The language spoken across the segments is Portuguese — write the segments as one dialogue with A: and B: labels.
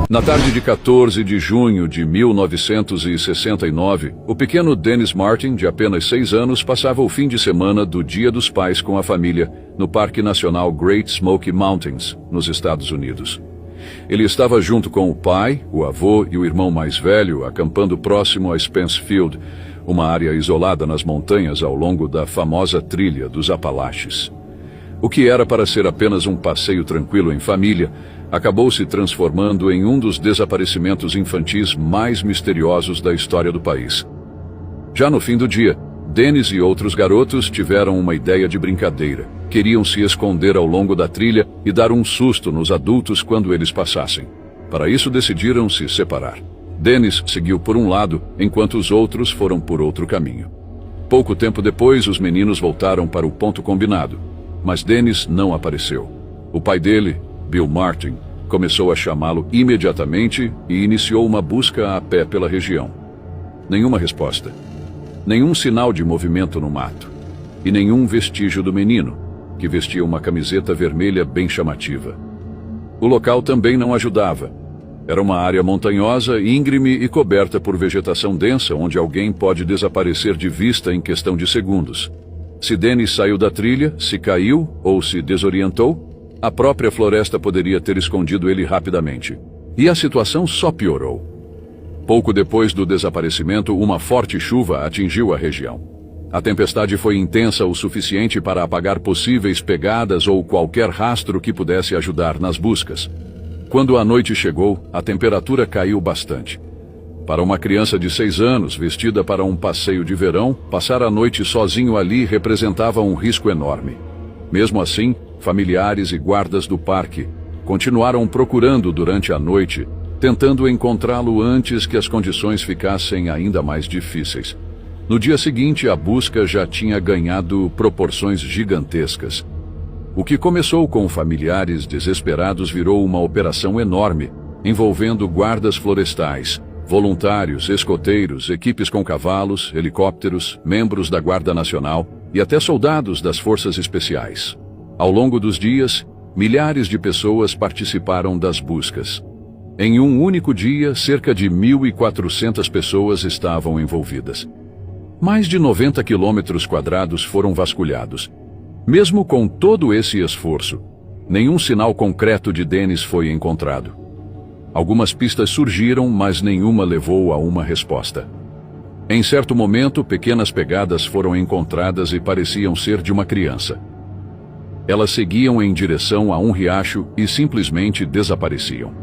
A: Na tarde de 14 de junho de 1969, o pequeno Dennis Martin, de apenas 6 anos, passava o fim de semana do Dia dos Pais com a família no Parque Nacional Great Smoky Mountains, nos Estados Unidos. Ele estava junto com o pai, o avô e o irmão mais velho, acampando próximo a Spence Field, uma área isolada nas montanhas ao longo da famosa trilha dos Apalaches. O que era para ser apenas um passeio tranquilo em família, acabou se transformando em um dos desaparecimentos infantis mais misteriosos da história do país. Já no fim do dia, Dennis e outros garotos tiveram uma ideia de brincadeira. Queriam se esconder ao longo da trilha e dar um susto nos adultos quando eles passassem. Para isso decidiram se separar. Dennis seguiu por um lado, enquanto os outros foram por outro caminho. Pouco tempo depois, os meninos voltaram para o ponto combinado, mas Dennis não apareceu. O pai dele, Bill Martin, começou a chamá-lo imediatamente e iniciou uma busca a pé pela região. Nenhuma resposta. Nenhum sinal de movimento no mato. E nenhum vestígio do menino, que vestia uma camiseta vermelha bem chamativa. O local também não ajudava. Era uma área montanhosa, íngreme e coberta por vegetação densa, onde alguém pode desaparecer de vista em questão de segundos. Se Dennis saiu da trilha, se caiu ou se desorientou, a própria floresta poderia ter escondido ele rapidamente. E a situação só piorou. Pouco depois do desaparecimento, uma forte chuva atingiu a região. A tempestade foi intensa o suficiente para apagar possíveis pegadas ou qualquer rastro que pudesse ajudar nas buscas. Quando a noite chegou, a temperatura caiu bastante. Para uma criança de 6 anos, vestida para um passeio de verão, passar a noite sozinho ali representava um risco enorme. Mesmo assim, familiares e guardas do parque continuaram procurando durante a noite, tentando encontrá-lo antes que as condições ficassem ainda mais difíceis. No dia seguinte, a busca já tinha ganhado proporções gigantescas. O que começou com familiares desesperados virou uma operação enorme, envolvendo guardas florestais, voluntários, escoteiros, equipes com cavalos, helicópteros, membros da Guarda Nacional e até soldados das Forças Especiais. Ao longo dos dias, milhares de pessoas participaram das buscas. Em um único dia, cerca de 1.400 pessoas estavam envolvidas. Mais de 90 quilômetros quadrados foram vasculhados. Mesmo com todo esse esforço, nenhum sinal concreto de Dennis foi encontrado. Algumas pistas surgiram, mas nenhuma levou a uma resposta. Em certo momento, pequenas pegadas foram encontradas e pareciam ser de uma criança. Elas seguiam em direção a um riacho e simplesmente desapareciam.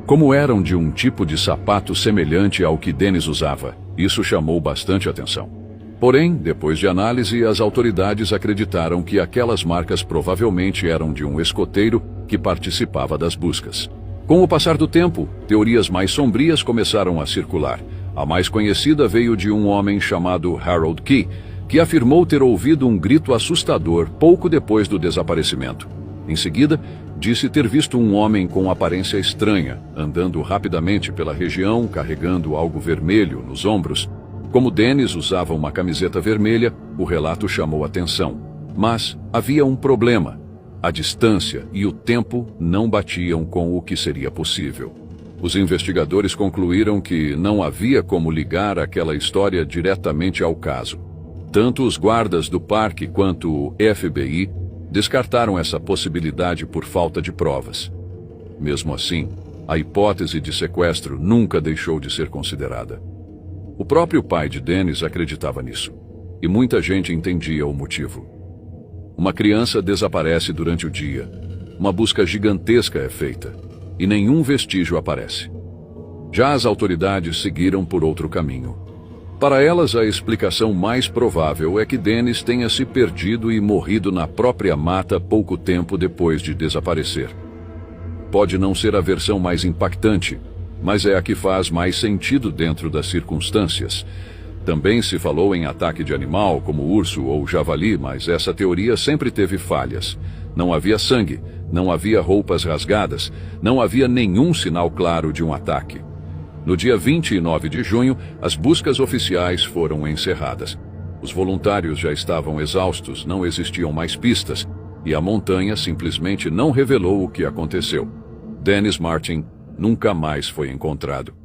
A: Como eram de um tipo de sapato semelhante ao que Dennis usava, isso chamou bastante atenção. Porém, depois de análise, as autoridades acreditaram que aquelas marcas provavelmente eram de um escoteiro que participava das buscas. Com o passar do tempo, teorias mais sombrias começaram a circular. A mais conhecida veio de um homem chamado Harold Key, que afirmou ter ouvido um grito assustador pouco depois do desaparecimento. Em seguida, disse ter visto um homem com aparência estranha, andando rapidamente pela região, carregando algo vermelho nos ombros. Como Dennis usava uma camiseta vermelha, o relato chamou atenção. Mas havia um problema. A distância e o tempo não batiam com o que seria possível. Os investigadores concluíram que não havia como ligar aquela história diretamente ao caso. Tanto os guardas do parque quanto o FBI descartaram essa possibilidade por falta de provas. Mesmo assim, a hipótese de sequestro nunca deixou de ser considerada. O próprio pai de Dennis acreditava nisso, e muita gente entendia o motivo. Uma criança desaparece durante o dia, uma busca gigantesca é feita, e nenhum vestígio aparece. Já as autoridades seguiram por outro caminho. Para elas, a explicação mais provável é que Dennis tenha se perdido e morrido na própria mata pouco tempo depois de desaparecer. Pode não ser a versão mais impactante, mas é a que faz mais sentido dentro das circunstâncias. Também se falou em ataque de animal, como urso ou javali, mas essa teoria sempre teve falhas. Não havia sangue, não havia roupas rasgadas, não havia nenhum sinal claro de um ataque. No dia 29 de junho, as buscas oficiais foram encerradas. Os voluntários já estavam exaustos, não existiam mais pistas, e a montanha simplesmente não revelou o que aconteceu. Dennis Martin nunca mais foi encontrado.